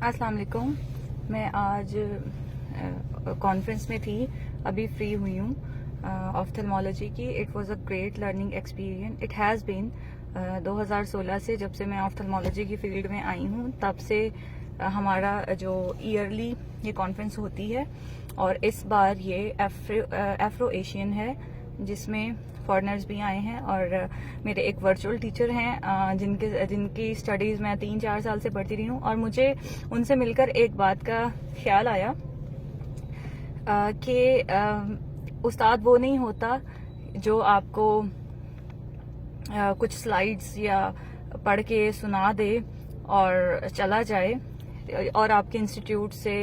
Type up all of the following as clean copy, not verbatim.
अस्सलाम वालेकुम। मैं आज कॉन्फ्रेंस में थी, अभी फ्री हुई हूँ ऑफ्थेल्मोलॉजी की। It was a great learning experience. It has been 2016 से, जब से मैं ऑफ्थेल्मोलॉजी की फील्ड में आई हूँ, तब से हमारा जो ईयरली ये कॉन्फ्रेंस होती है, और इस बार ये एफ्रो एशियन है, जिसमें फॉरेनर्स भी आए हैं। और मेरे एक वर्चुअल टीचर हैं जिनकी स्टडीज़ मैं 3-4 साल से पढ़ती रही हूँ, और मुझे उनसे मिलकर एक बात का ख्याल आया कि उस्ताद वो नहीं होता जो आपको कुछ स्लाइड्स या पढ़ के सुना दे और चला जाए, और आपके इंस्टीट्यूट से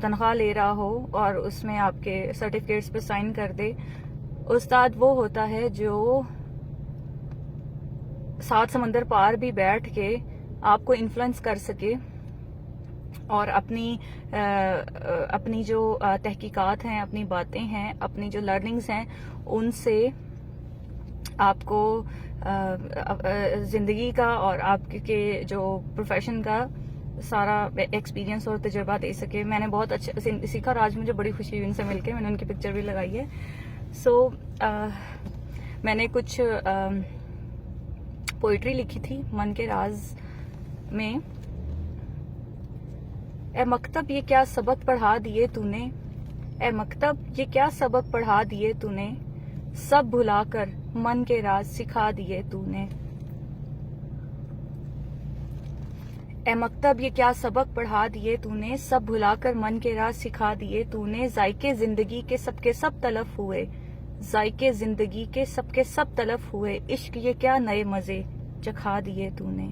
तनख्वाह ले रहा हो और उसमें आपके सर्टिफिकेट्स पे साइन कर दे। उस्ताद वो होता है जो 7 समंदर पार भी बैठ के आपको इन्फ्लुएंस कर सके, और अपनी जो तहकीकात हैं, अपनी बातें हैं, अपनी जो लर्निंग्स हैं, उनसे आपको जिंदगी का और आपके जो प्रोफेशन का सारा एक्सपीरियंस और तजुर्बा दे सके। मैंने बहुत अच्छा सीखा, और आज मुझे बड़ी खुशी हुई उनसे मिलके। मैंने उनकी पिक्चर भी लगाई है। मैंने कुछ पोइट्री लिखी थी मन के राज में। ए मकतब ये क्या सबक पढ़ा दिए तूने, ए मकतब ये क्या सबक पढ़ा दिए तूने, सब भुलाकर मन के राज सिखा दिए तूने। ए मकतब ये क्या सबक पढ़ा दिए तूने, सब भुलाकर मन के राज सिखा दिए तूने। जायके जिंदगी के सबके सब तलफ हुए, जायके जिंदगी के सबके सब तलफ हुए। इश्क ये क्या नए मजे चखा दिए तूने।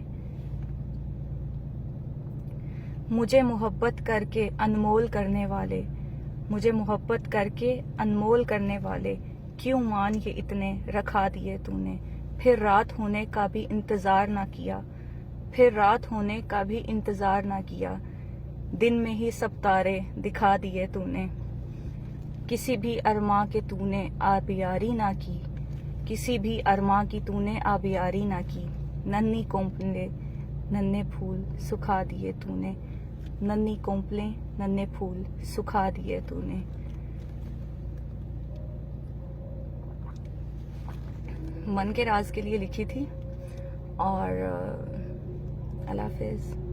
मुझे मोहब्बत करके अनमोल करने वाले, मुझे मोहब्बत करके अनमोल करने वाले, क्यों मान ये इतने रखा दिए तूने। फिर रात होने का भी इंतजार ना किया, फिर रात होने का भी इंतजार ना किया। दिन में ही सब तारे दिखा दिए तूने। किसी भी अरमा के तूने आबियारी ना की, किसी भी अरमा की तूने आबियारी ना की। नन्ही कोंपले नन्हे फूल सुखा दिए तूने, नन्ही कोंपले नन्हे फूल सुखा दिए तूने। मन के राज के लिए लिखी थी। और अल्लाह हाफिज़।